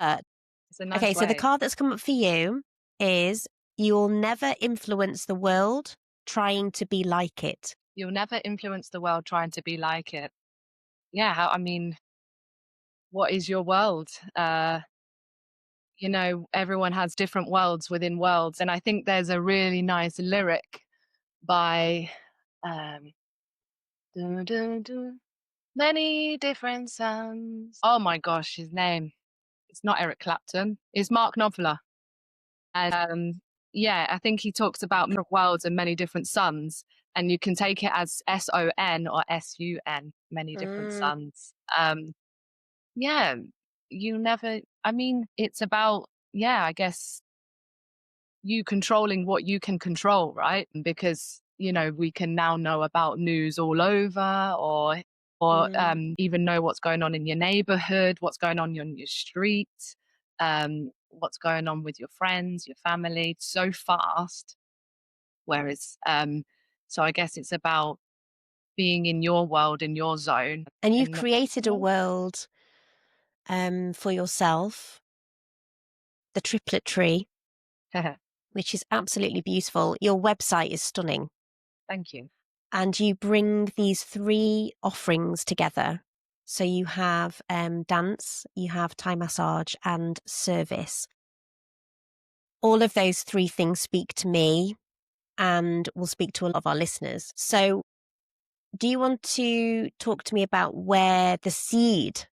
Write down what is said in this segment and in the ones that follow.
It's a nice Okay, so the way. card that's come up for you is you'll never influence the world trying to be like it. You'll never influence the world trying to be like it. Yeah, I mean, what is your world? Everyone has different worlds within worlds. And I think there's a really nice lyric by um dun, dun, dun, many different sounds. Oh my gosh, his name. It's not Eric Clapton. It's Mark Knopfler. And yeah, I think he talks about many worlds and many different suns. And you can take it as SON or SUN, many different Mm, suns. Yeah, I mean, it's about, yeah, I guess you controlling what you can control, right? Because, we can now know about news all over or mm. even know what's going on in your neighborhood, what's going on your street, what's going on with your friends, your family so fast. Whereas, so I guess it's about being in your world, in your zone And you've and not, created a world for yourself, the triplet tree, which is absolutely beautiful. Your website is stunning. thank you. And you bring these three offerings together. So you have dance, you have Thai massage, and service. All of those three things speak to me and will speak to a lot of our listeners. So, do you want to talk to me about where the seed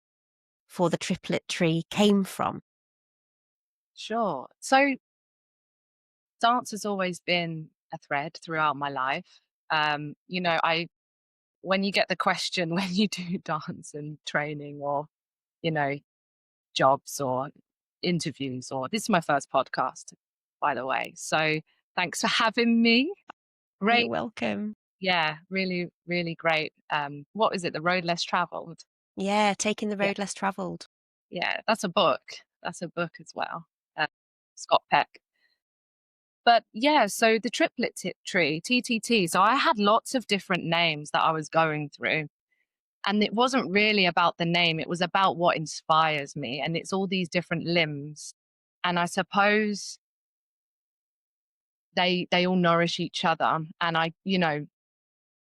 for the triplet tree came from? Sure. So dance has always been a thread throughout my life. I when you get the question when you do dance and training or, you know, jobs or interviews, or this is my first podcast, by the way. So thanks for having me. You're Great. welcome. Yeah, really, really great. What is it? The Road Less Traveled. Yeah, taking the Yeah. road less travelled. Yeah, that's a book. That's a book as well. Scott Peck. But yeah, so the tree, TTT. So I had lots of different names that I was going through. And it wasn't really about the name, it was about what inspires me. And it's all these different limbs. And I suppose they all nourish each other. And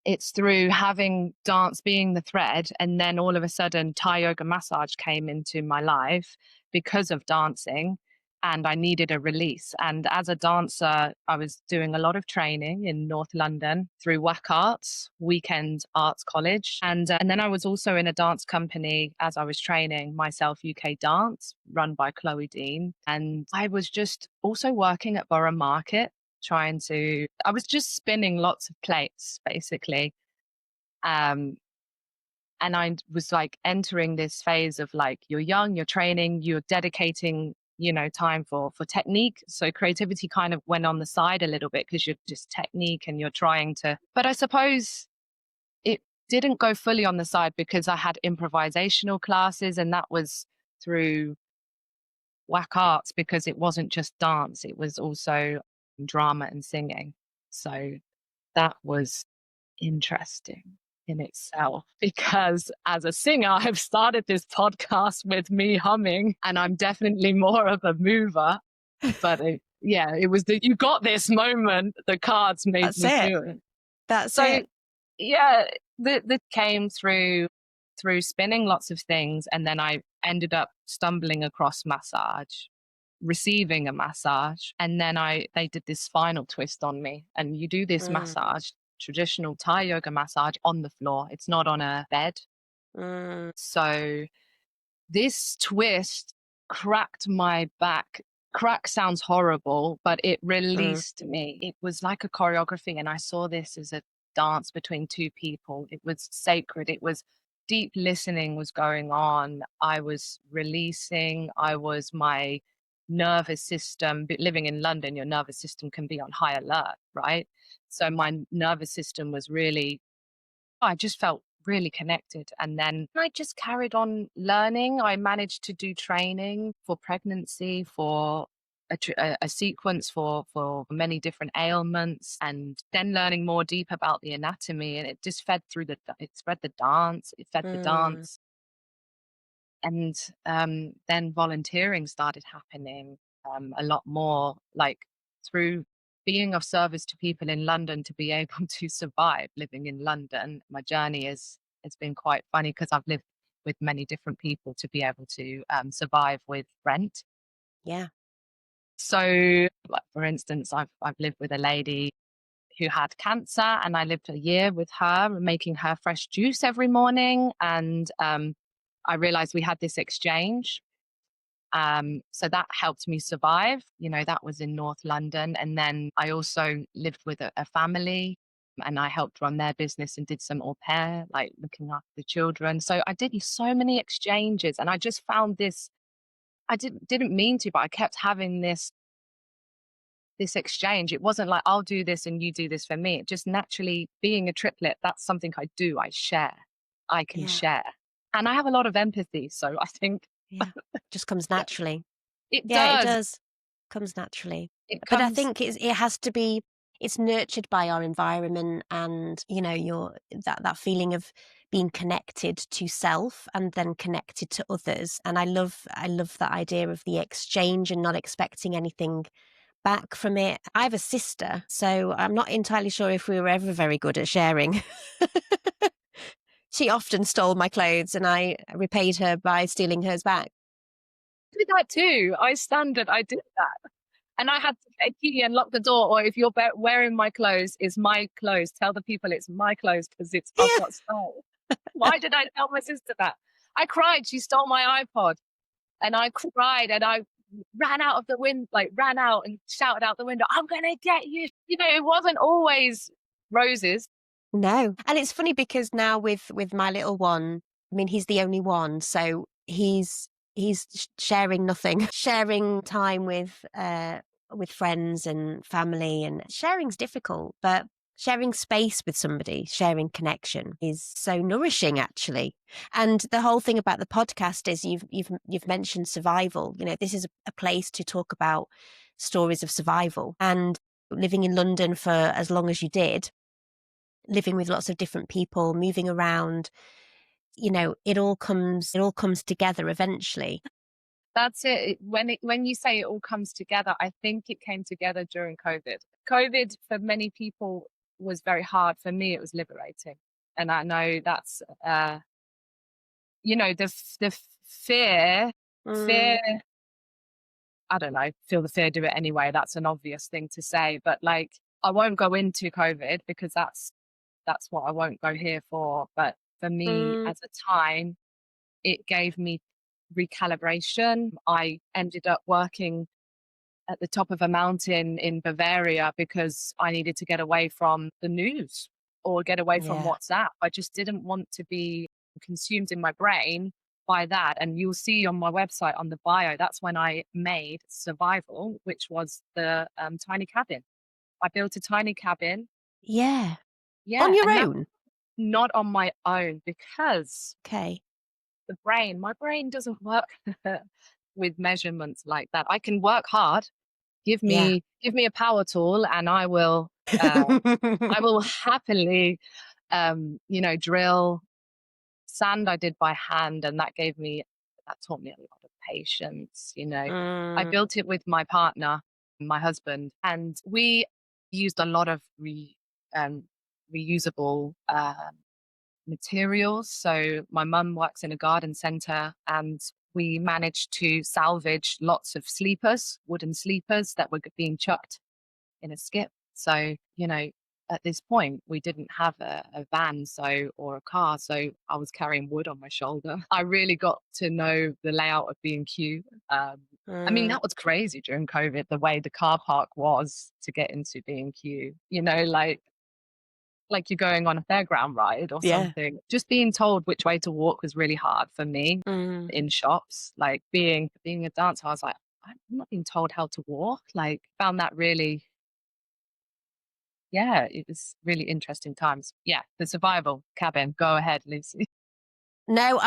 it's through having dance being the thread, and then all of a sudden Thai yoga massage came into my life because of dancing, and I needed a release. And as a dancer, I was doing a lot of training in North London through WAC Arts, Weekend Arts College, and then I was also in a dance company as I was training myself, UK Dance, run by Chloe Dean, and I was just also working at Borough Market I was just spinning lots of plates basically. Um, and I was like entering this phase of like, you're young, you're training, you're dedicating, time for technique. So creativity kind of went on the side a little bit because you're just technique and you're trying to, but I suppose it didn't go fully on the side because I had improvisational classes, and that was through WAC Arts because it wasn't just dance, it was also drama and singing. So that was interesting in itself because as a singer, I've started this podcast with me humming, and I'm definitely more of a mover. But yeah, it was the you got this moment, the cards made That's me it. do it. That's So it. yeah, that came through spinning lots of things, and then I ended up stumbling across massage, receiving a massage, and then I they did this final twist on me, and you do this Mm, massage, traditional Thai yoga massage on the floor. It's not on a bed. mm, So this twist cracked my back. Crack sounds horrible, but it mm. released me. It was like a choreography, and I saw this as a dance between two people. It was sacred. It was deep listening was going on. I was releasing. My nervous system, living in London, your nervous system can be on high alert, right? So my nervous system was really I just felt really connected. And then I just carried on learning. I managed to do training for pregnancy, for a sequence for many different ailments, and then learning more deep about the anatomy. And it just fed through it spread the dance, it fed the Mm. dance. And then volunteering started happening a lot more, like through being of service to people in London to be able to survive living in London. My journey is it's been quite funny because I've lived with many different people to be able to survive with rent. Yeah. So, like for instance, I've lived with a lady who had cancer, and I lived a year with her, making her fresh juice every morning. And I realized we had this exchange. So that helped me survive. You know, that was in North London. And then I also lived with a family, and I helped run their business and did some au pair, like looking after the children. So I did so many exchanges, and I just found this. I didn't mean to, but I kept having this exchange. It wasn't like I'll do this and you do this for me. It just naturally, being a triplet, that's something I do. I share. I can Yeah. share. And I have a lot of empathy. So I think Yeah. Just comes yeah, naturally. it Yeah, it does. does. Comes naturally. It But I comes. think it has to be, it's nurtured by our environment and, you know, your that feeling of being connected to self and then connected to others. And I love that idea of the exchange and not expecting anything back from it. I have a sister, so I'm not entirely sure if we were ever very good at sharing. She often stole my clothes and I repaid her by stealing hers back. Did that too. I did that. And I had to get a key and lock the door. Or if you're wearing my clothes, it's my clothes. Tell the people it's my clothes because it's I've Yeah. got style. Why did I tell my sister that? I cried. She stole my iPod. And I cried and I ran out of the wind, like ran out and shouted out the window, I'm gonna get you. You know, it wasn't always roses. No. And it's funny because now with my little one, I mean, he's the only one, so he's sharing nothing, sharing time with friends and family, and sharing's difficult, but sharing space with somebody, sharing connection is so nourishing actually. And the whole thing about the podcast is you've mentioned survival. You know, this is a place to talk about stories of survival, and living in London for as long as you did, living with lots of different people, moving around, you know, it all comes together eventually. That's it. When you say it all comes together, I think it came together during COVID. COVID for many people was very hard. For me, it was liberating. And I know that's you know, the fear, Mm, I don't know, feel the fear, do it anyway. That's an obvious thing to say. But like I won't go into COVID because that's what I won't go here for. But for me, mm, as a time, it gave me recalibration. I ended up working at the top of a mountain in Bavaria because I needed to get away from the news or get away from yeah. WhatsApp. I just didn't want to be consumed in my brain by that. And you'll see on my website on the bio, that's when I made Survival, which was the tiny cabin. I built a tiny cabin. Yeah. On Yeah. your And that own. not on my own because Okay. my brain doesn't work with measurements like that. I can work hard. Yeah. Give me a power tool and uh I will happily you know, drill. Sand I did by hand, and that taught me a lot of patience, you know. I Mm, built it with my partner, my husband, and we used a lot of um, reusable materials. So my mum works in a garden center, and we managed to salvage lots of sleepers, wooden sleepers that were being chucked in a skip. So, you know, at this point, we didn't have a van, or a car, so I was carrying wood on my shoulder. I really got to know the layout of B&Q. I mean, mm, that was crazy during COVID, the way the car park was to get into B&Q. You know, like you're going on a fairground ride or yeah. something. Just being told which way to walk was really hard for me Mm. in shops. Like being a dancer, I was like, I'm not being told how to walk. Like, found that really, yeah, it was really interesting times. Yeah, the survival cabin. Go ahead, Lucy. No,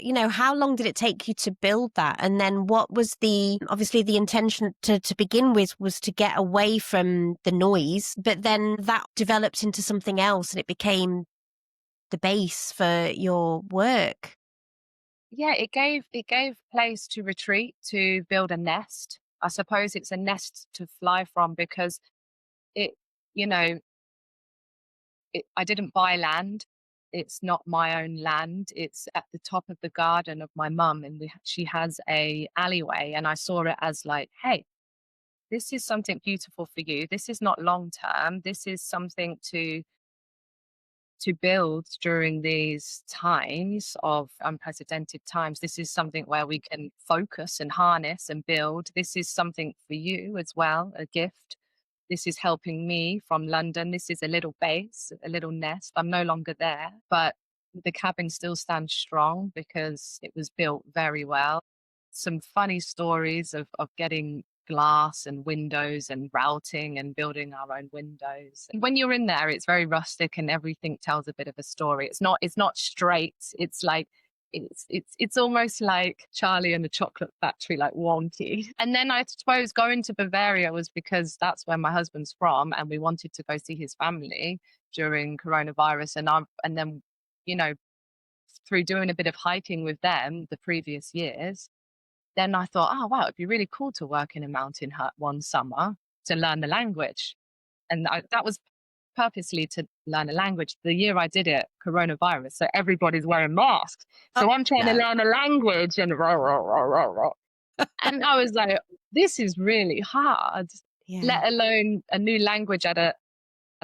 you know, how long did it take you to build that? And then what was obviously the intention to begin with was to get away from the noise, but then that developed into something else and it became the base for your work. yeah, it gave place to retreat, to build a nest. I suppose it's a nest to fly from because it, you know, I didn't buy land. It's not my own land. It's at the top of the garden of my mum, and she has a alleyway, and I saw it as like, hey, this is something beautiful for you. This is not long term. This is something to build during these times of unprecedented times. This is something where we can focus and harness and build. This is something for you as well, a gift. This is helping me from London. This is a little base, a little nest. I'm no longer there, but the cabin still stands strong because it was built very well. Some funny stories of getting glass and windows and routing and building our own windows. And when you're in there, it's very rustic and everything tells a bit of a story. It's not straight. It's like it's almost like Charlie and the Chocolate Factory, like wonky. And then I suppose going to Bavaria was because that's where my husband's from, and we wanted to go see his family during coronavirus. And then, you know, through doing a bit of hiking with them the previous years, then I thought, oh wow, it'd be really cool to work in a mountain hut one summer to learn the language. And that was purposely to learn a language. The year I did it, coronavirus, so everybody's wearing masks. Oh, So I'm trying to no. learn a language and rah, rah, rah, rah, rah. And I was like, this is really hard, Yeah. let alone a new language at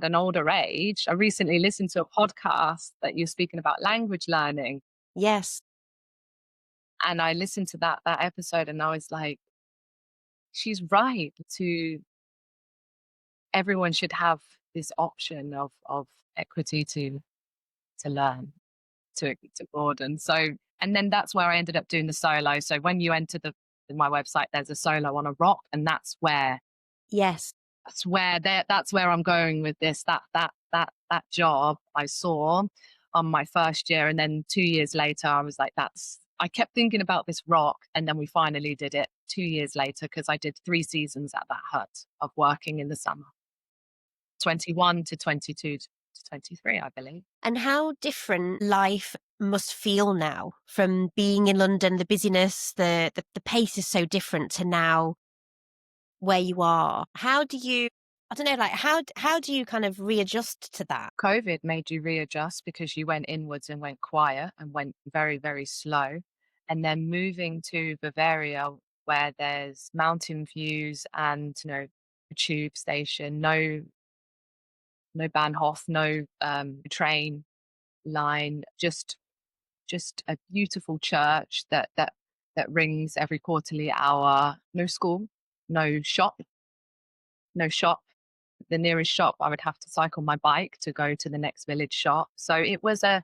an older age. I recently listened to a podcast that you're speaking about language learning. Yes. And I listened to that episode and I was like, she's right to everyone should have this option of equity to learn, to broaden. So, and then that's where I ended up doing the solo. So when you enter my website, there's a solo on a rock, and Yes. that's where I'm going with this. That job I saw on my first year, and then 2 years later, I was like, I kept thinking about this rock, and then we finally did it 2 years later because I did 3 seasons at that hut of working in the summer, 21 to 22 to 23, I believe. And how different life must feel now from being in London, the busyness, the pace is so different to now where you are. How do you, I don't know, like how do you kind of readjust to that? COVID made you readjust because you went inwards and went quiet and went very, very slow. And then moving to Bavaria, where there's mountain views and, a tube station, no Bahnhof, no train line, just a beautiful church that rings every quarterly hour. No school, no shop, no shop. The nearest shop, I would have to cycle my bike to go to the next village shop. So it was a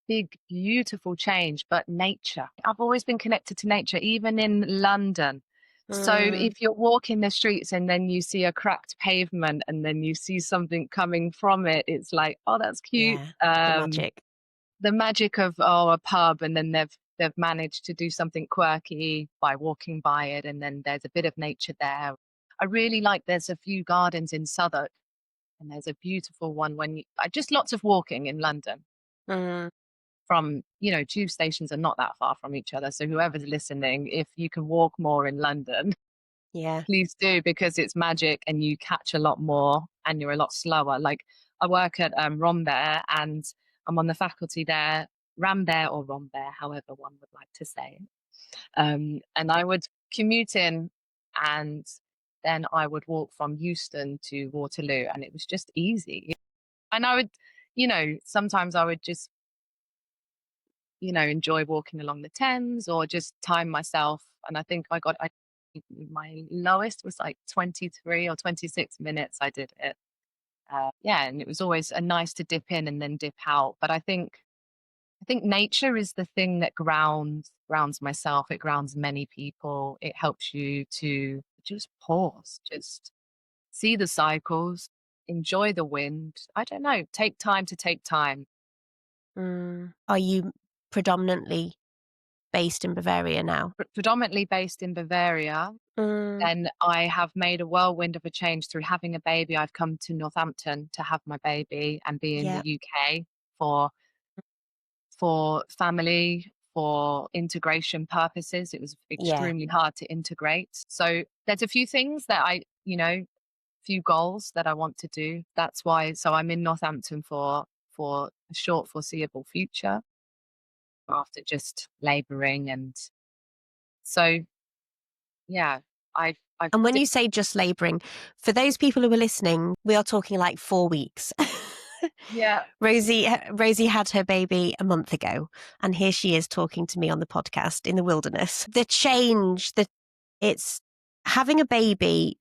big, beautiful change, but nature. I've always been connected to nature, even in London. So Mm, if you're walking the streets and then you see a cracked pavement and then you see something coming from it, it's like, oh, that's cute. yeah, the magic. The magic of a pub, and then they've managed to do something quirky by walking by it, and then there's a bit of nature there. I really like, there's a few gardens in Southwark, and there's a beautiful one just lots of walking in London Mm, from, tube stations are not that far from each other. So whoever's listening, if you can walk more in London, yeah. please do, because it's magic and you catch a lot more and you're a lot slower. Like I work at Rambert and I'm on the faculty there, Rambert or Rambert, however one would like to say it. And I would commute in and then I would walk from Euston to Waterloo and it was just easy. And I would, sometimes I would just, enjoy walking along the Thames or just time myself. And I think my lowest was like 23 or 26 minutes. I did it. Yeah. And it was always a nice to dip in and then dip out. But I think nature is the thing that grounds myself. It grounds many people. It helps you to just pause, just see the cycles, enjoy the wind. I don't know, take time to take time. Mm. Are you predominantly based in Bavaria now? Predominantly based in Bavaria. Mm, Then I have made a whirlwind of a change through having a baby. I've come to Northampton to have my baby and be in the yeah. UK for family, for integration purposes. It was Yeah. extremely hard to integrate. So there's a few things that few goals that I want to do. That's why. So I'm in Northampton for a short foreseeable future after just labouring, and so yeah, I've And when you say just labouring, for those people who are listening, we are talking like 4 weeks. yeah, Rosie had her baby a month ago, and here she is talking to me on the podcast in the wilderness. The change that it's having a baby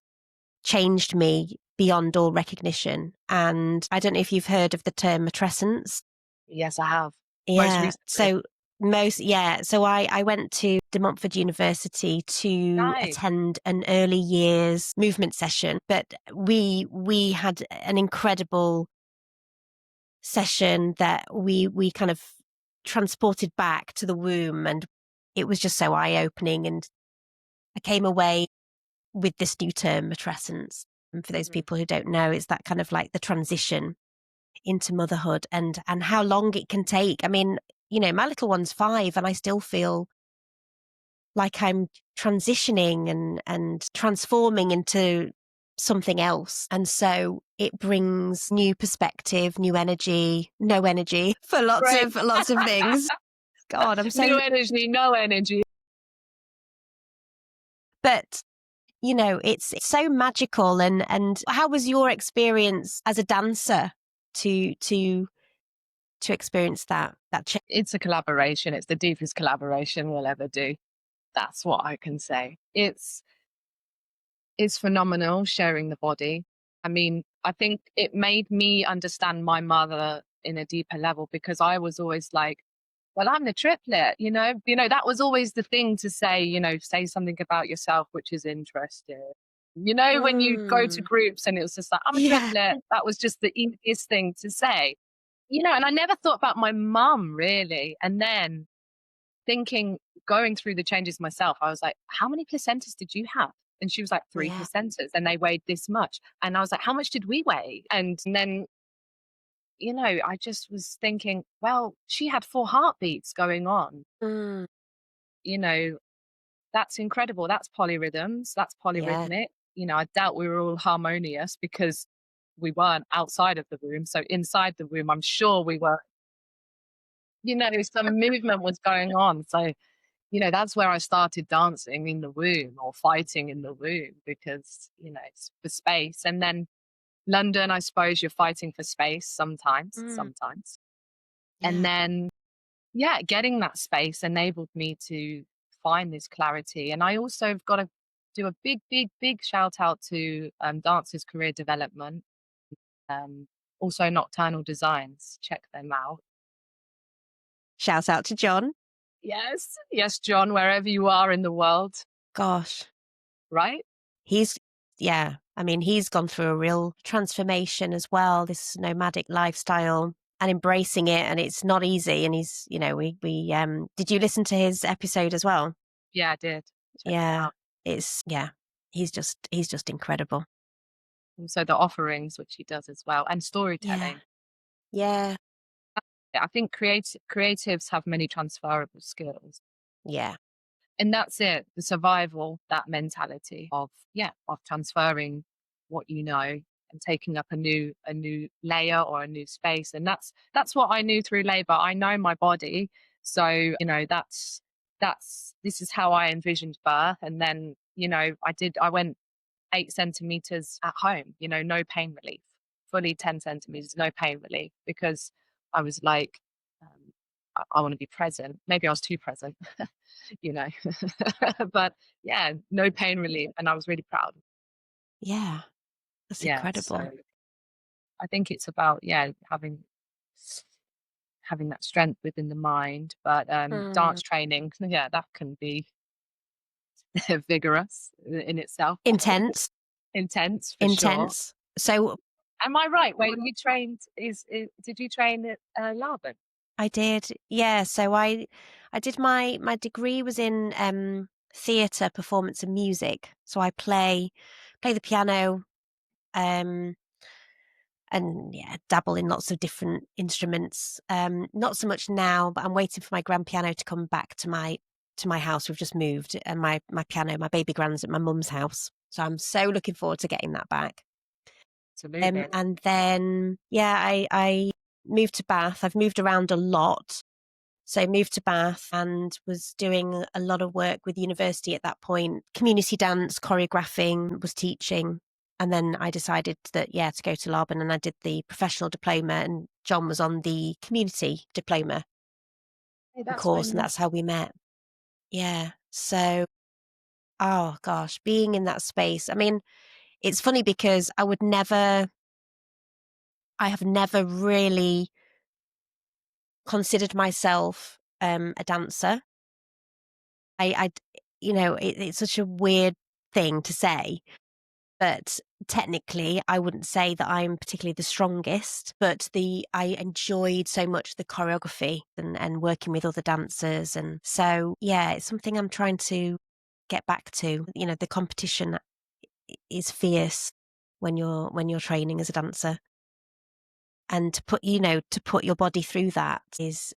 changed me beyond all recognition. And I don't know if you've heard of the term matrescence. yes, I have most Yeah. recently. So I went to De Montfort University to Nice, attend an early years movement session, but we had an incredible session that we kind of transported back to the womb, and it was just so eye opening. And I came away with this new term, matrescence. And for those mhm, people who don't know, it's that kind of like the transition into motherhood and how long it can take. I mean, my little one's 5 and I still feel like I'm transitioning and transforming into something else. And so it brings new perspective, new energy, no energy for great. lots of things. God, New energy, no energy. but it's so magical. And how was your experience as a dancer to experience that change? It's a collaboration. It's the deepest collaboration we'll ever do. That's what I can say. It's phenomenal sharing the body. I mean, I think it made me understand my mother in a deeper level, because I was always like, well, I'm the triplet, that was always the thing to say, say something about yourself, which is interesting. When you go to Mm, groups and it was just like, I'm a yeah, triplet, that was just the easiest thing to say, and I never thought about my mum really. And then thinking, going through the changes myself, I was like, how many placentas did you have? And she was like, three yeah. placentas, and they weighed this much. And I was like, how much did we weigh? And then, I just was thinking, well, she had 4 heartbeats going on. Mm, You know, that's incredible. That's polyrhythms. That's yeah. polyrhythmic. I doubt we were all harmonious because we weren't outside of the room. So inside the room, I'm sure we were, some movement was going on. So that's where I started dancing in the womb, or fighting in the womb, because, it's for space. And then London, I suppose you're fighting for space sometimes, Mm, sometimes. And yeah. then, yeah, getting that space enabled me to find this clarity. And I also have got to do a big, big, big shout out to Dancers Career Development, um, also Nocturnal Designs. Check them out. Shout out to John. Yes, yes, John, wherever you are in the world, Gosh, right? he's yeah. I mean, he's gone through a real transformation as well. This nomadic lifestyle and embracing it, and it's not easy. And we did you listen to his episode as well? Yeah, I did. Check it Yeah, out. yeah. He's just incredible. Also the offerings, which he does as well, and Yeah, storytelling. yeah, Yeah, I think creatives have many transferable skills. yeah. And that's it, the survival, that mentality of, yeah, of transferring what you know and taking up a new layer or a new space. And that's what I knew through labor. I know my body. So, that's this is how I envisioned birth. And then, I went 8 centimeters at home, no pain relief, fully 10 centimeters, no pain relief, because I was like, I want to be present. Maybe I was too present, you know, but yeah, no pain relief. And I was really proud. Yeah, that's Yeah. So incredible. I think it's about, yeah, having that strength within the mind. But Mm. dance training, yeah, that can be vigorous in itself, Intense, intense for sure. intense. So Am I right? When you trained, did you train at Laban? I did, yeah. So I did my degree was in theatre, performance, and music. So I play the piano, um, and yeah, dabble in lots of different instruments. Not so much now, but I'm waiting for my grand piano to come back to my house. We've just moved, and my piano, my baby grand's at my mum's house, so I'm so looking forward to getting that back. Absolutely. And then yeah, I moved to Bath. I've moved around a lot. So moved to Bath and was doing a lot of work with university at that point. Community dance, choreographing, was teaching. And then I decided that, yeah, to go to Laban, and I did the professional diploma, and John was on the community diploma Hey, that's course, really and nice. that's how we met. Yeah. So, oh gosh, being in that space. I mean, it's funny because I have never really considered myself a dancer. I it's such a weird thing to say, but technically, I wouldn't say that I'm particularly the strongest. But I enjoyed so much the choreography and working with other dancers, and so yeah, it's something I'm trying to get back to. The competition is fierce when you're training as a dancer, and to put your body through that is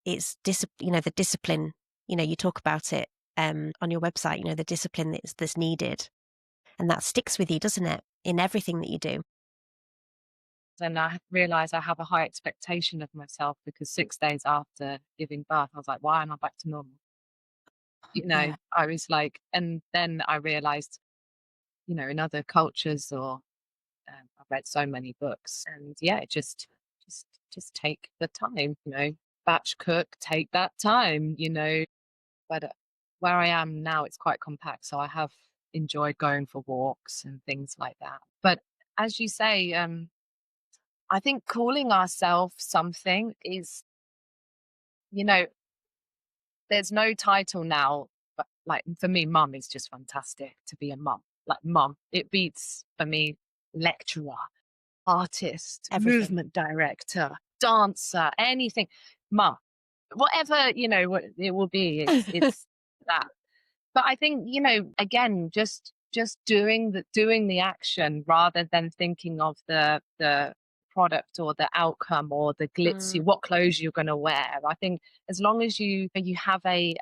the discipline. You talk about it on your website. The discipline that's needed, and that sticks with you, doesn't it, in everything that you do? And I realized I have a high expectation of myself because 6 days after giving birth, I was like, why am I back to normal? Yeah. I was like, and then I realized, in other cultures or I've read so many books, and yeah, just, just take the time, batch cook, take that time, But where I am now, it's quite compact, so I have enjoyed going for walks and things like that. But as you say, I think calling ourselves something is, you know, there's no title now, but like for me, mum is just fantastic to be a mum. Like mum, it beats for me lecturer, artist, Everything. movement director, dancer, anything. Mum, whatever what it will be, it's that. But I think, again, just doing the action rather than thinking of the product or the outcome or the glitzy, Mm, what clothes you're going to wear. I think as long as you have a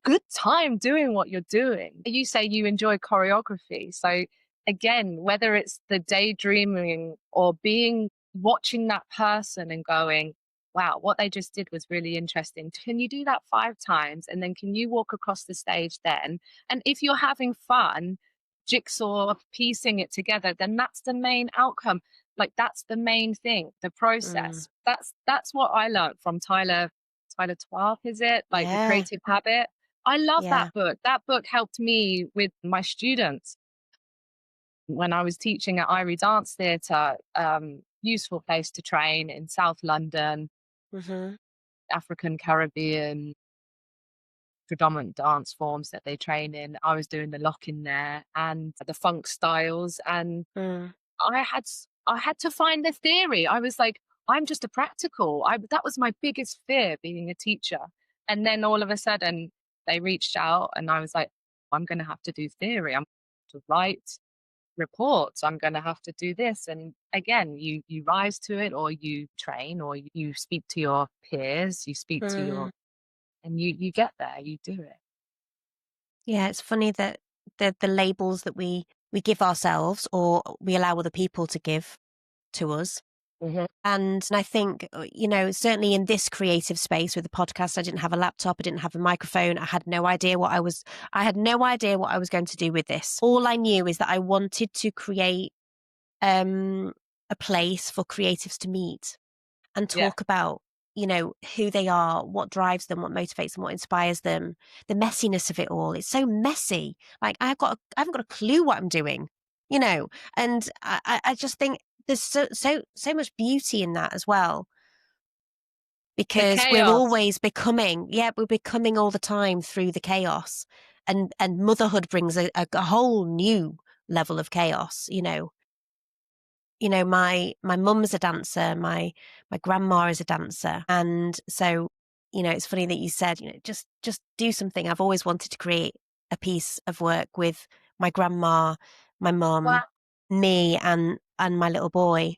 good time doing what you're doing. You say you enjoy choreography. So again, whether it's the daydreaming or being watching that person and going, wow, what they just did was really interesting. Can you do that 5 times? And then can you walk across the stage then? And if you're having fun, jigsaw piecing it together, then that's the main outcome. Like that's the main thing, the mm. process. That's what I learned from Tyler 12, is it? Like the Yeah, creative habit. I love yeah. that book. That book helped me with my students when I was teaching at Irie Dance Theatre. Useful place to train in South London, Mhm, African, Caribbean, predominant dance forms that they train in. I was doing the lock in there and the funk styles, and mm, I had to find the theory. I was like, I'm just a practical. That was my biggest fear being a teacher. And then all of a sudden they reached out and I was like, I'm going to have to do theory. I'm to write reports. I'm going to have to do this. And again, you rise to it, or you train, or you speak to your peers, you speak to mm. your, and you get there, you do it. Yeah, it's funny that the labels that we give ourselves, or we allow other people to give to us. Mhm. And I think, certainly in this creative space with the podcast, I didn't have a laptop, I didn't have a microphone, I had no idea what I was going to do with this. All I knew is that I wanted to create um, a place for creatives to meet and Yeah. talk about, who they are, what drives them, what motivates them, what inspires them, the messiness of it all. It's so messy. Like I haven't got a clue what I'm doing, you know, and I just think there's so much beauty in that as well, The because chaos. we're becoming all the time through the chaos, and motherhood brings a whole new level of chaos, my mum's a dancer, my grandma is a dancer, and so it's funny that you said, just do something. I've always wanted to create a piece of work with my grandma, my mum, Well, me, and and my little boy,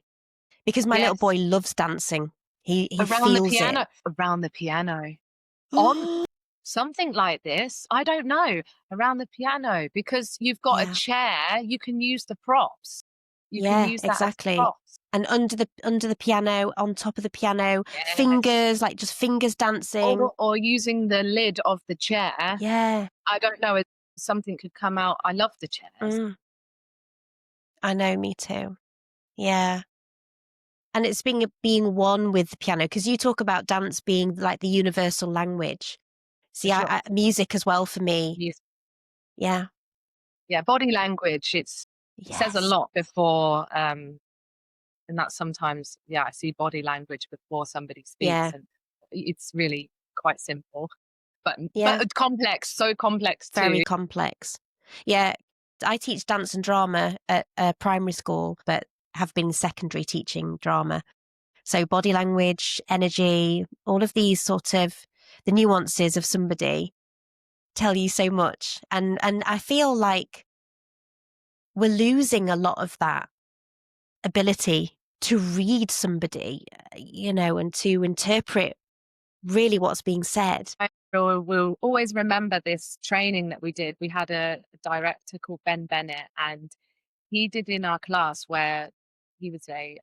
because my little boy Yes, loves dancing. He feels it. around the piano, on something like this, I don't know, around the piano, because you've got a Yeah. chair, you can use the props. You can Yeah, use that as exactly. props. And under the piano, on top of the piano, Yes. fingers, like just fingers dancing. Or using the lid of the chair. Yeah. I don't know if something could come out. I love the chairs. Mm, I know, me too. Yeah. And it's being one with the piano, because you talk about dance being like the universal language. For See, sure. music as well for me. Yes. Yeah. Yeah, body language, it says a Yes. lot before, and that's sometimes, yeah, I see body language before somebody speaks, Yeah. and it's really quite simple, Yeah. but complex, so complex Very too. complex. Yeah. I teach dance and drama at a primary school, but have been secondary teaching drama. So body language, energy, all of these sort of the nuances of somebody tell you so much. And I feel like we're losing a lot of that ability to read somebody, and to interpret really what's being said. I will always remember this training that we did. We had a director called Ben Bennett, and he did in our class where he was a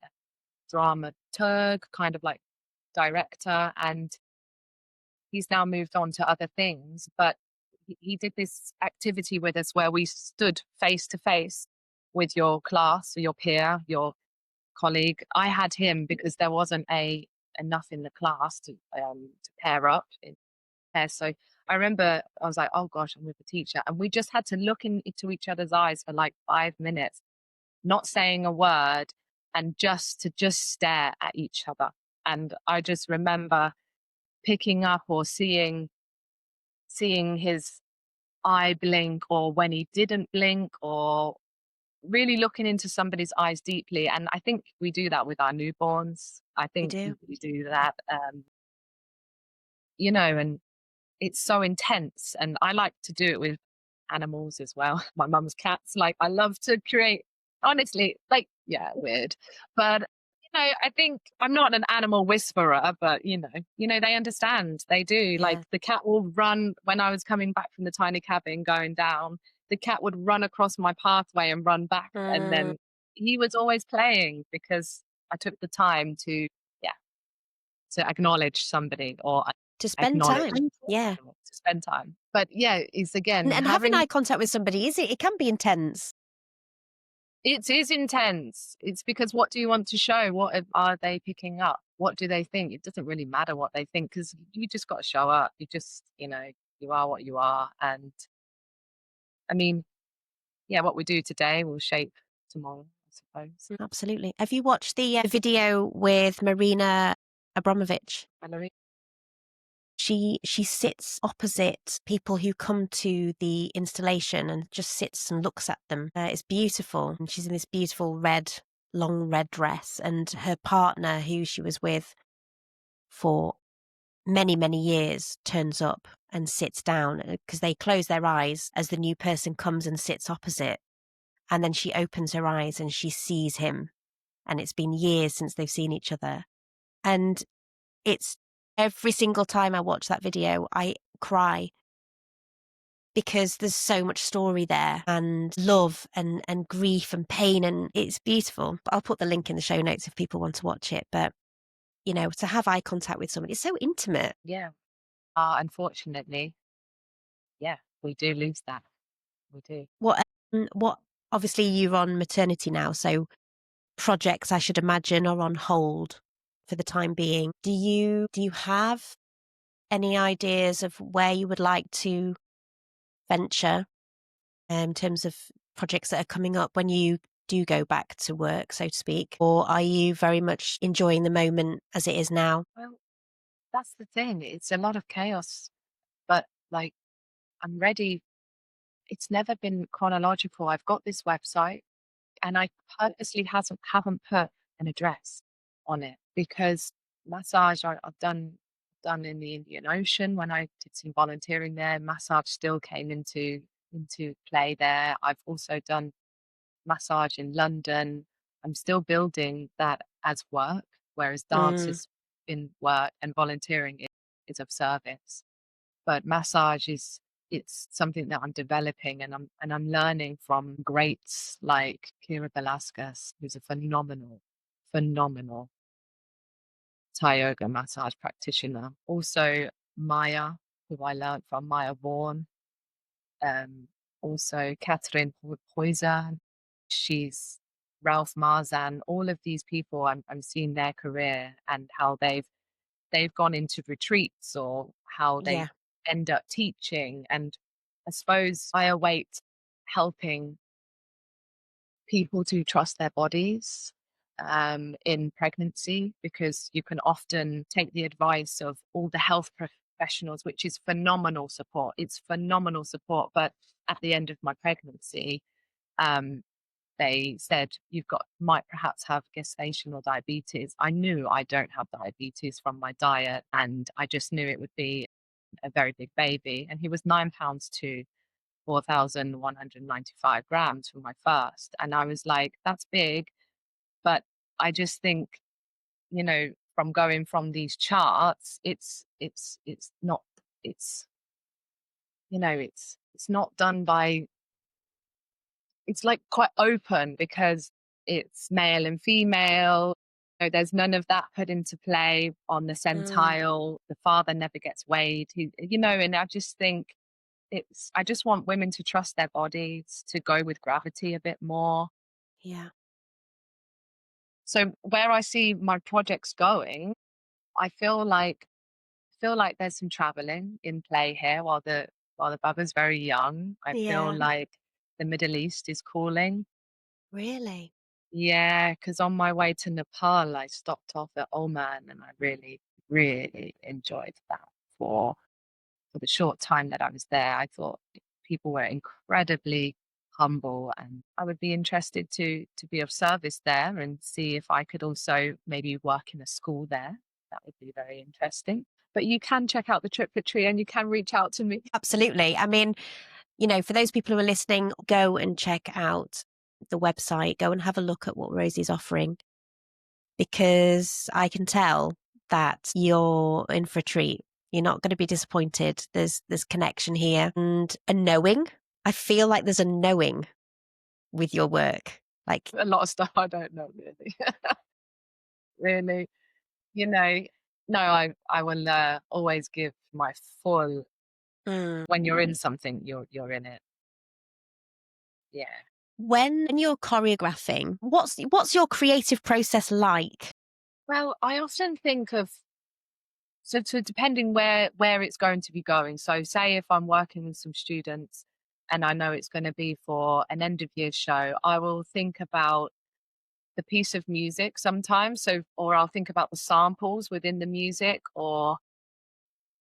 dramaturg, kind of like director, and he's now moved on to other things. But he did this activity with us where we stood face to face with your class, or your peer, your colleague. I had him because there wasn't a enough in the class to pair up in pairs. So I remember I was like, "Oh gosh, I'm with the teacher," and we just had to look into each other's eyes for like 5 minutes, not saying a word, and just stare at each other. And I just remember picking up or seeing his eye blink, or when he didn't blink, or really looking into somebody's eyes deeply. And I think we do that with our newborns. I We think do. we do that, and it's so intense. And I like to do it with animals as well. My mum's cats. Like, I love to create, honestly, like, yeah, weird. But I think I'm not an animal whisperer, but they understand. They do. Like, Yeah. the cat will run when I was coming back from the tiny cabin going down. The cat would run across my pathway and run back, and Mm, then he was always playing because I took the time yeah, to acknowledge somebody, or to spend acknowledge time. Yeah. to spend time. But yeah, it's And, again and having having eye contact with somebody, it can be intense. it is intense. It's because, what do you want to show? Are they picking up? What do they think? It doesn't really matter what they think, because you just got to show up. You are what you are. And I mean, yeah, what we do today will shape tomorrow, I suppose. Absolutely. Have you watched the video with Marina Abramovich? Valerie? She sits opposite people who come to the installation and just sits and looks at them. It's beautiful. And she's in this beautiful long red dress. And her partner, who she was with for many, many years, turns up and sits down because they close their eyes as the new person comes and sits opposite. And then she opens her eyes and she sees him. And it's been years since they've seen each other. And it's every single time I watch that video, I cry because there's so much story there, and love and grief and pain, and it's beautiful. But I'll put the link in the show notes if people want to watch it. But, to have eye contact with somebody, it's so intimate. Yeah. Unfortunately, yeah, we do lose that. We do. What, obviously you're on maternity now, so projects, I should imagine, are on hold for the time being. Do you have any ideas of where you would like to venture in terms of projects that are coming up when you do go back to work, so to speak? Or are you very much enjoying the moment as it is now? Well, that's the thing. It's a lot of chaos, but like, I'm ready. It's never been chronological. I've got this website, and I purposely hasn't haven't put an address on it, because massage I've done in the Indian Ocean when I did some volunteering there. Massage still came into play there. I've also done massage in London. I'm still building that as work, whereas dance Mm, is in work and volunteering is of service. But massage is it's something that I'm developing, and I'm learning from greats like Kira Velasquez, who's a phenomenal Thai yoga massage practitioner. Also Maya, who I learned from, Maya Vaughan. Um, Also Catherine Poiser. She's Ralph Marzan. All of these people, I'm seeing their career and how they've gone into retreats or how they yeah. end up teaching. And I suppose I await helping people to trust their bodies in pregnancy, because you can often take the advice of all the health professionals, which is phenomenal support. It's phenomenal support. But at the end of my pregnancy, um, they said you've got might perhaps have gestational diabetes. I knew I don't have diabetes from my diet, and I just knew it would be a very big baby. And he was 9 pounds to 4,195 grams for my first. And I was like, that's big. But I just think, from going from these charts, it's not, it's, it's not done by, it's like quite open because it's male and female. There's none of that put into play on the Mm, centile. The father never gets weighed. And I just think I just want women to trust their bodies, to go with gravity a bit more. yeah. So where I see my projects going, I feel like there's some traveling in play here while the Baba's very young. I feel Yeah. like the Middle East is calling. Really? Yeah, because on my way to Nepal, I stopped off at Oman, and I really, really enjoyed that for the short time that I was there. I thought people were incredibly humble, and I would be interested to be of service there and see if I could also maybe work in a school there. That would be very interesting. But you can check out the triplet tree and you can reach out to me. Absolutely. I mean, for those people who are listening, go and check out the website, go and have a look at what Rosie's offering, because I can tell that you're in for a treat. You're not going to be disappointed. There's connection here and a knowing. I feel like there's a knowing with your work. Like, A lot of stuff I don't know really. Really, you know, no, I will always give my full. mm. When you're in something, you're in it. Yeah. When you're choreographing, what's your creative process like? Well, I often think of so depending where it's going to be going. So say if I'm working with some students and I know it's going to be for an end of year show, I will think about the piece of music sometimes. So or I'll think about the samples within the music, or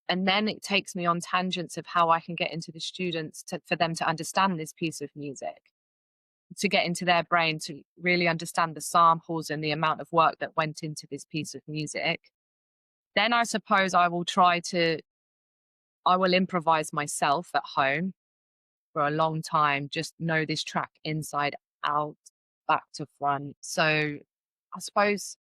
and then it takes me on tangents of how I can get into the students for them to understand this piece of music, to get into their brain to really understand the samples and the amount of work that went into this piece of music. Then I suppose I will improvise myself at home for a long time, just know this track inside out, back to front. So I suppose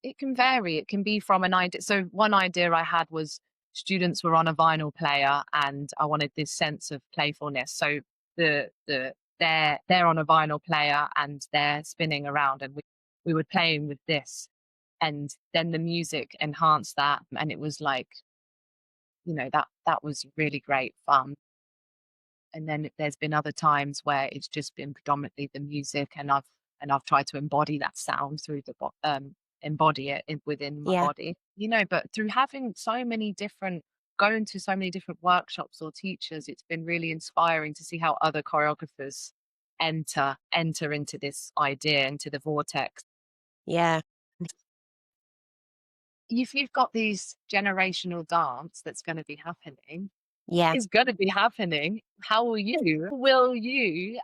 it can vary. It can be from an idea. So one idea I had was students were on a vinyl player and I wanted this sense of playfulness. So they're on a vinyl player and they're spinning around, and we were playing with this, and then the music enhanced that, and it was like, that was really great fun. And then there's been other times where it's just been predominantly the music, and I've tried to embody that sound through embody it within my Yeah. body, but through having so many different going to so many different workshops or teachers, it's been really inspiring to see how other choreographers enter into this idea, into the vortex. Yeah. If you've got these generational dance that's going to be happening, Yeah. is going to be happening. How will you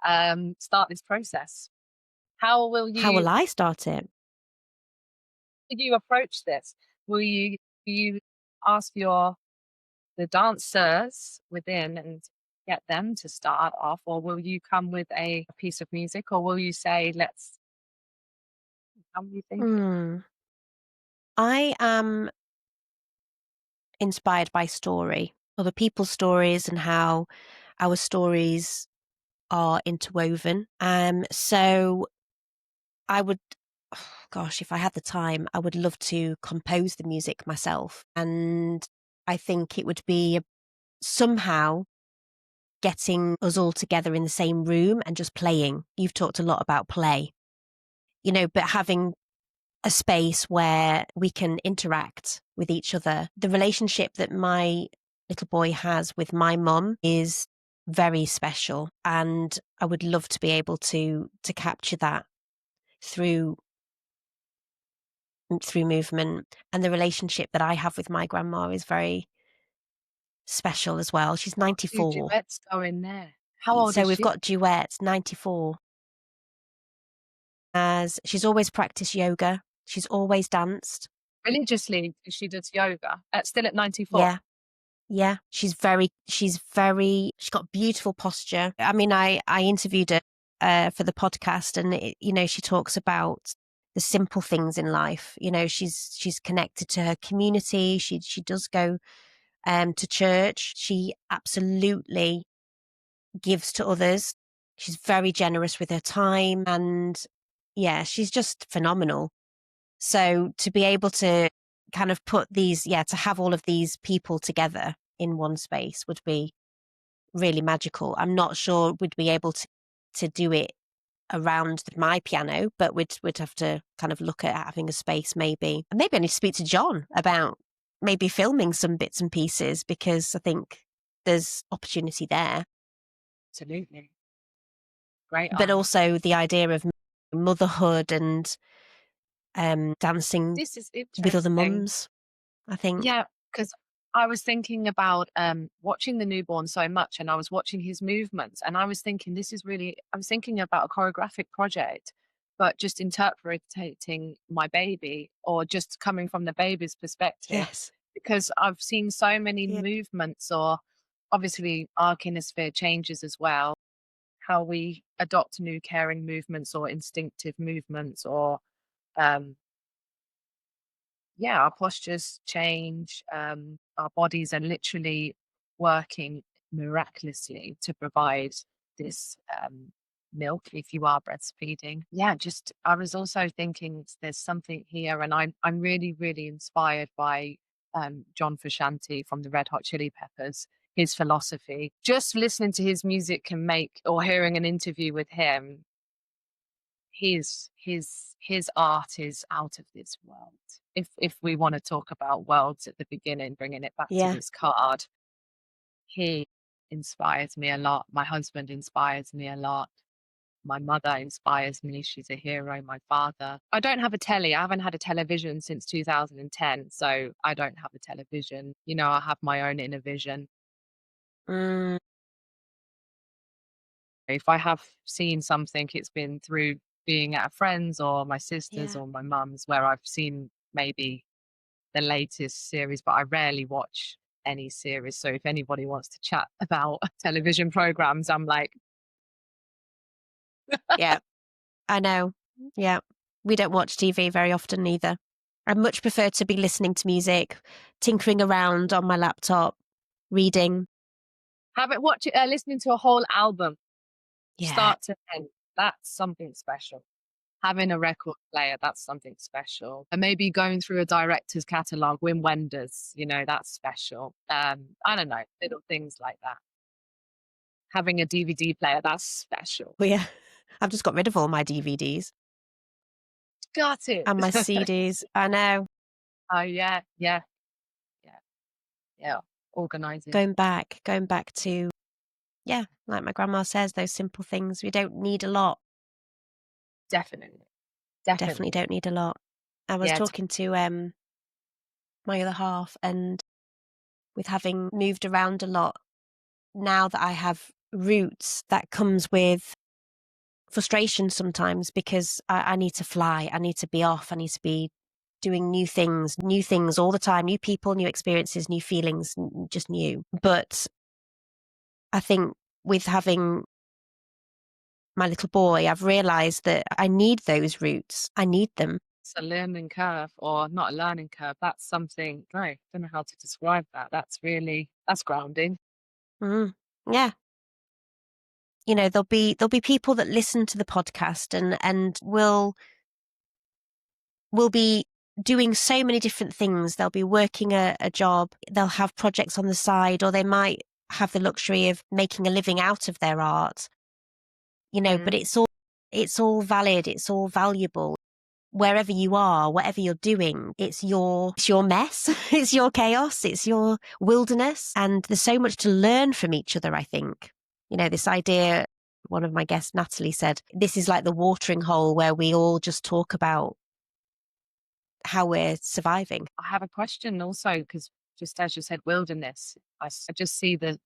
start this process? How will How you will I start it? you approach this? Will you ask the dancers within and get them to start off, or will you come with a piece of music, or will you say How are you thinking? Hmm. I am inspired by story, other people's stories, and how our stories are interwoven. So I would, oh, gosh, if I had the time, I would love to compose the music myself. And I think it would be somehow getting us all together in the same room and just playing. You've talked a lot about play, but having a space where we can interact with each other. The relationship that my little boy has with my mum is very special, and I would love to be able to capture that through movement. And the relationship that I have with my grandma is very special as well. She's Got a few 94. duets going there. How old So is we've she? got duets, 94. As she's always practiced yoga, she's always danced. Religiously, she does yoga. Still at 94. Yeah. Yeah, she's got beautiful posture. I mean, I interviewed her for the podcast, and she talks about the simple things in life. She's connected to her community. She does go to church. She absolutely gives to others. She's very generous with her time, and yeah, she's just phenomenal. So to be able to kind of to have all of these people together in one space would be really magical. I'm not sure we'd be able to do it around my piano, but we'd have to kind of look at having a space maybe. And maybe I need to speak to John about maybe filming some bits and pieces, because I think there's opportunity there. Absolutely. Great But eye. also the idea of motherhood and dancing This is with other interesting. mums, I think. Yeah, because I was thinking about watching the newborn so much, and I was watching his movements, and I was thinking, I was thinking about a choreographic project, but just interpreting my baby, or just coming from the baby's perspective, Yes. because I've seen so many Yeah. movements, or obviously our kinesphere changes as well, how we adopt new caring movements or instinctive movements, or um, yeah, our postures change. Our bodies are literally working miraculously to provide this milk if you are breastfeeding. Yeah, just I was also thinking there's something here, and I'm really really inspired by John Frusciante from the Red Hot Chili Peppers. His philosophy, just listening to his music can make, or hearing an interview with him, his art is out of this world. If we want to talk about worlds at the beginning, bringing it back to Yeah. this card, he inspires me a lot. My husband inspires me a lot. My mother inspires me. She's a hero. My father. I don't have a telly. I haven't had a television since 2010, so I don't have a television. I have my own inner vision. Mm, If I have seen something, it's been through being at a friend's or my sister's yeah. or my mum's, where I've seen maybe the latest series, but I rarely watch any series. So if anybody wants to chat about television programs, I'm like, Yeah. I know. Yeah. We don't watch TV very often either. I much prefer to be listening to music, tinkering around on my laptop, reading. have it watch it, listening to a whole album, Yeah. start to end. That's something special. Having a record player, that's something special. And maybe going through a director's catalogue, Wim Wenders, that's special. I don't know, little things like that. Having a DVD player, that's special. Well, yeah. I've just got rid of all my DVDs Got it. and my CDs. I know. Oh yeah, yeah, yeah, yeah. Organizing. Going back to, yeah, like my grandma says, those simple things. We don't need a lot. Definitely. Definitely Definitely. don't need a lot. I was Yeah, talking to my other half, and with having moved around a lot, now that I have roots, that comes with frustration sometimes, because I need to fly. I need to be off. I need to be doing new things all the time, new people, new experiences, new feelings, just new. But I think with having my little boy, I've realized that I need those roots. I need them. That's a learning curve, or not a learning curve. That's something, no, I don't know how to describe that. That's grounding. Mm. Yeah. You know, there'll be people that listen to the podcast and will be doing so many different things. They'll be working a job, they'll have projects on the side, or they might have the luxury of making a living out of their art, you know, but Mm. it's all valid, it's all valuable. Wherever you are, whatever you're doing, it's your mess, it's your chaos, it's your wilderness. And there's so much to learn from each other, I think. You know, this idea, one of my guests, Natalie, said, this is like the watering hole where we all just talk about how we're surviving. I have a question also, because just as you said, wilderness, I just see the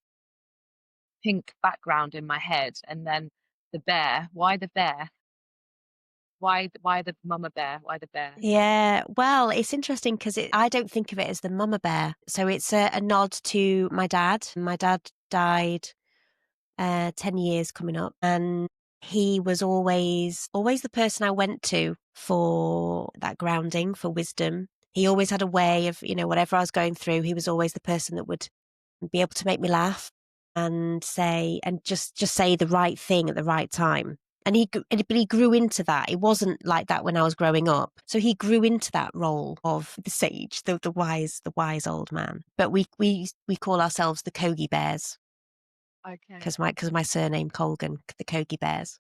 pink background in my head, and then the bear. Why the bear? Why the mama bear? Why the bear? Yeah, well, it's interesting because I don't think of it as the mama bear. So it's a nod to my dad. My dad died 10 years coming up, and he was always the person I went to for that grounding, for wisdom. He always had a way of, you know, whatever I was going through, he was always the person that would be able to make me laugh and just say the right thing at the right time. But he grew into that. It wasn't like that when I was growing up. So he grew into that role of the sage, the wise old man. But we call ourselves the Kogi Bears Okay. because my surname Colgan, the Kogi Bears.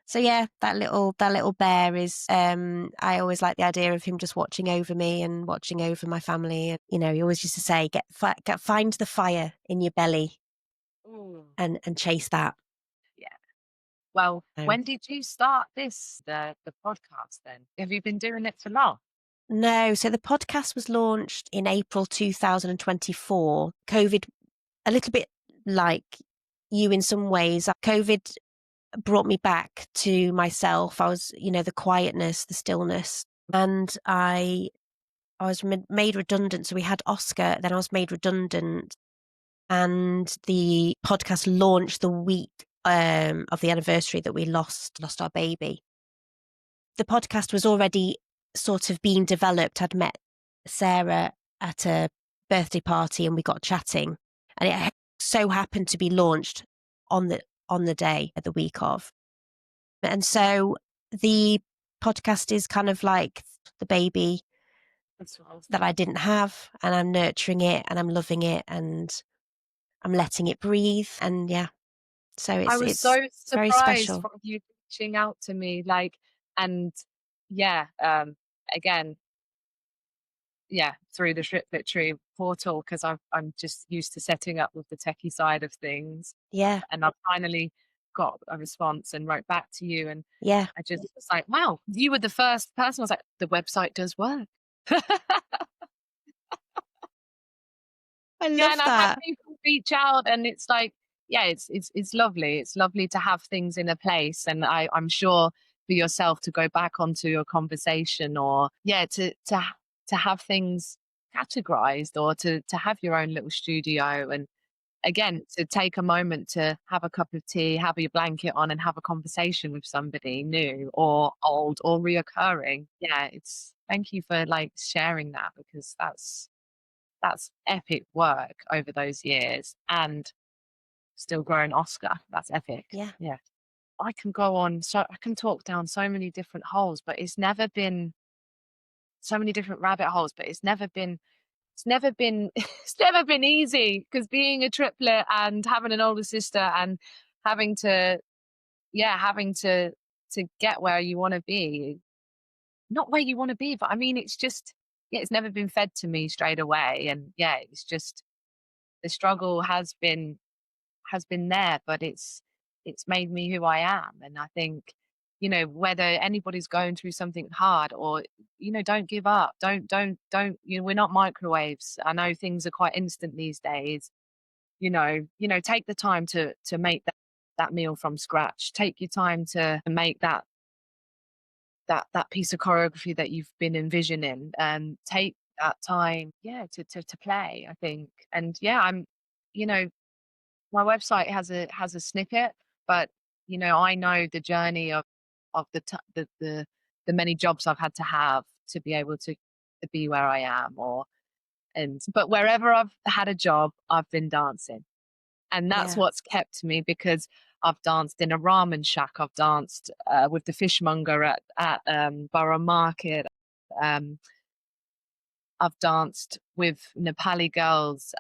So yeah, that little bear is. I always like the idea of him just watching over me and watching over my family. And you know, he always used to say, find the fire in your belly Ooh. and chase that." Yeah. Well, So, when did you start the podcast then? Have you been doing it for long? no, so the podcast was launched in April 2024. COVID, a little bit like you in some ways. COVID brought me back to myself. I was, you know, the quietness, the stillness, and I was made redundant. So we had Oscar, then I was made redundant, and the podcast launched the week of the anniversary that we lost our baby. The podcast was already sort of being developed. I'd met Sarah at a birthday party and we got chatting, and it so happened to be launched on the day of the week of. And so the podcast is kind of like the baby That's what I was that I thinking. didn't have, and I'm nurturing it and I'm loving it and I'm letting it breathe. And yeah, so I it's was so it's very surprised special. from you reaching out to me, like, and yeah, again, yeah, through the Trip Literary portal, because I'm just used to setting up with the techie side of things, Yeah, and I've finally got a response and wrote back to you, and yeah, I just was like, wow, you were the first person. I was like, the website does work. I Yeah, love and I've had that. people reach out, and it's like, yeah, it's lovely. It's lovely to have things in a place, and I'm sure for yourself to go back onto your conversation, or yeah, to have things categorized, or to have your own little studio, and again to take a moment to have a cup of tea, have your blanket on, and have a conversation with somebody new or old or reoccurring. Yeah, it's thank you for like sharing that, because that's epic work over those years, and still growing Oscar. That's epic. Yeah, Yeah. I can go on, so I can talk down so many different holes, but it's never been so many different rabbit holes, but it's never been it's never been easy, because being a triplet and having an older sister and having to having to get where you want to be, not where you want to be, but I mean it's just, yeah, it's never been fed to me straight away, and yeah, it's just the struggle has been there, but it's made me who I am. And I think, whether anybody's going through something hard, or, don't give up. Don't, we're not microwaves. I know things are quite instant these days. Take the time to make that meal from scratch. Take your time to make that piece of choreography that you've been envisioning, and take that time, yeah, to play, I think. And yeah, you know, my website has a snippet, but I know the journey of the many jobs I've had to have, to be able to be where I am. But wherever I've had a job, I've been dancing. And that's Yeah. what's kept me, because I've danced in a ramen shack. I've danced with the fishmonger at Borough Market. Um, I've danced with Nepali girls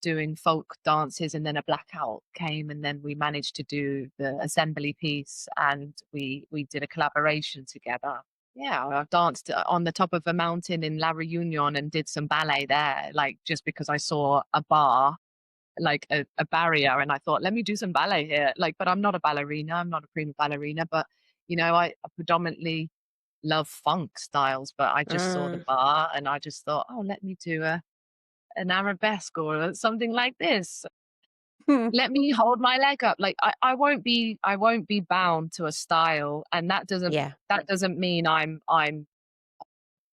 doing folk dances, and then a blackout came, and then we managed to do the assembly piece, and we did a collaboration together. Yeah, I've danced on the top of a mountain in La Reunion and did some ballet there, like just because I saw a bar, like a barrier, and I thought, let me do some ballet here. Like, but I'm not a ballerina, I'm not a prima ballerina, but I predominantly love funk styles, but I just saw the Mm. bar and I just thought, oh, let me do an arabesque or something like this. Let me hold my leg up. Like I won't be bound to a style, and Yeah. that doesn't mean I'm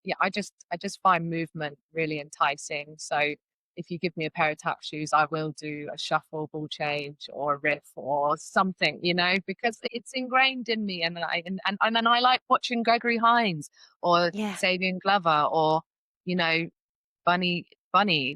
yeah, I just find movement really enticing. So if you give me a pair of tap shoes, I will do a shuffle, ball change, or a riff or something, because it's ingrained in me. And then I like watching Gregory Hines or Yeah. Sabian Glover or you know Bunny.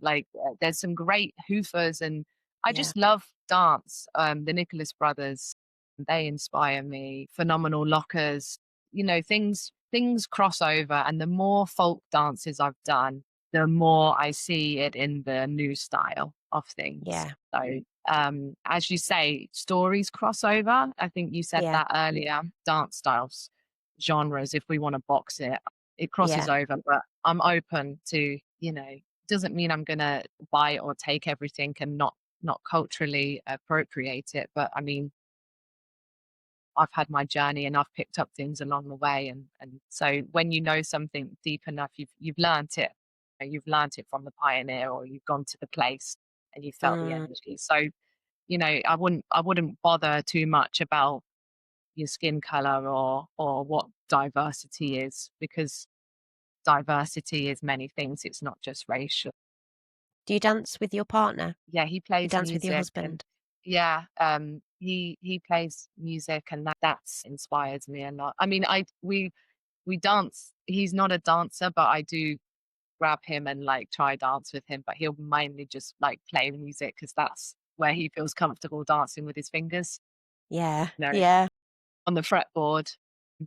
Like there's some great hoofers, and I Yeah. just love dance. The Nicholas brothers, they inspire me. Phenomenal Lockers, things cross over, and the more folk dances I've done, the more I see it in the new style of things. Yeah. So as you say, stories cross over. I think you said Yeah. that earlier. Dance styles, genres, if we want to box it, it crosses Yeah. over, but I'm open to, doesn't mean I'm gonna buy or take everything and not culturally appropriate it. But I mean, I've had my journey and I've picked up things along the way, and so when you know something deep enough, you've learnt it. You've learnt it from the pioneer, or you've gone to the place and you felt the Mm. energy. So I wouldn't bother too much about your skin color or what diversity is, because diversity is many things. It's not just racial. Do you dance with your partner? Yeah, he You plays dance with your music, and husband? yeah, he plays music, and that's inspires me a lot. I mean, we dance. He's not a dancer, but I do grab him and like try dance with him, but he'll mainly just like play music because that's where he feels comfortable dancing with his fingers, Yeah. you know, Yeah. on the fretboard.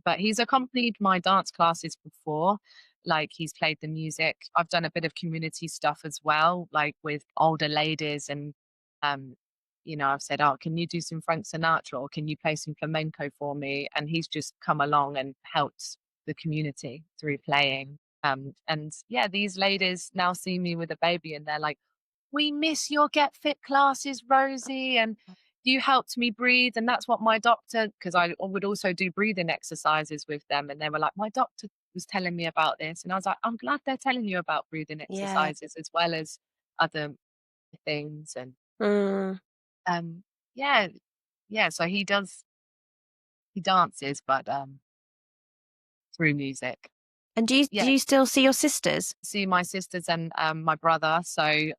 But he's accompanied my dance classes before. Like he's played the music. I've done a bit of community stuff as well, like with older ladies, and um, I've said, "Oh, can you do some Frank Sinatra, or can you play some flamenco for me?" And he's just come along and helped the community through playing. And yeah, these ladies now see me with a baby, and they're like, "We miss your Get Fit classes, Rosie, and you helped me breathe." And that's what my doctor, because I would also do breathing exercises with them, and they were like, "My doctor was telling me about this." And I was like, "I'm glad they're telling you about breathing Yeah. exercises as well as other things." And Mm. um, yeah, yeah. So he dances, but through music. And do Yeah, you still see your sisters? see my sisters and my brother. So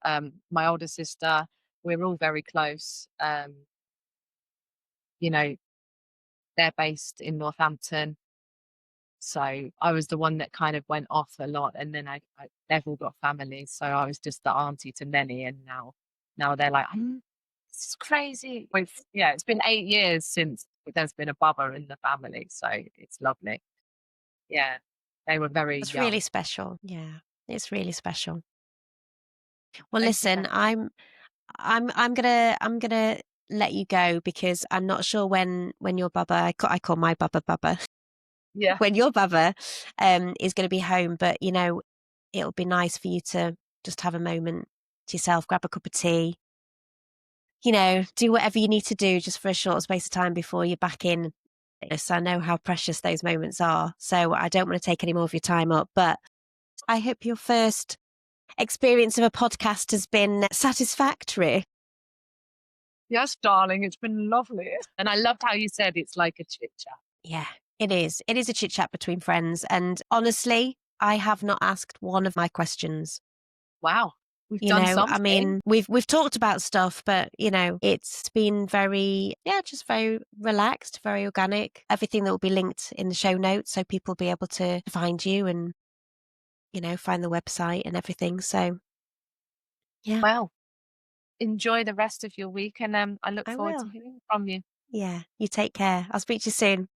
my older sister, we're all very close. You know, they're based in Northampton. So I was the one that kind of went off a lot, and then they've all got families, so I was just the auntie to many, and now they're like, this is crazy. Yeah, it's been 8 years since there's been a Baba in the family, so it's lovely. Yeah, they were very It's really young. special. Yeah. It's really special. Well, Thank you, listen, thank you. I'm gonna let you go because I'm not sure when your baba I call my baba Yeah, when your baba is going to be home, but it'll be nice for you to just have a moment to yourself, grab a cup of tea, do whatever you need to do just for a short space of time before you're back in. Yes, I know how precious those moments are, so I don't want to take any more of your time up, but I hope your first experience of a podcast has been satisfactory. yes, darling, it's been lovely, and I loved how you said it's like a chit chat. Yeah, it is. It is a chit chat between friends. And honestly, I have not asked one of my questions. Wow, we've done I something. mean, we've talked about stuff, but it's been very, yeah, just very relaxed, very organic. Everything that will be linked in the show notes, so people will be able to find you and find the website and everything. So yeah, Well, enjoy the rest of your week, and I look I forward to will. hearing from you. Yeah, you take care. I'll speak to you soon.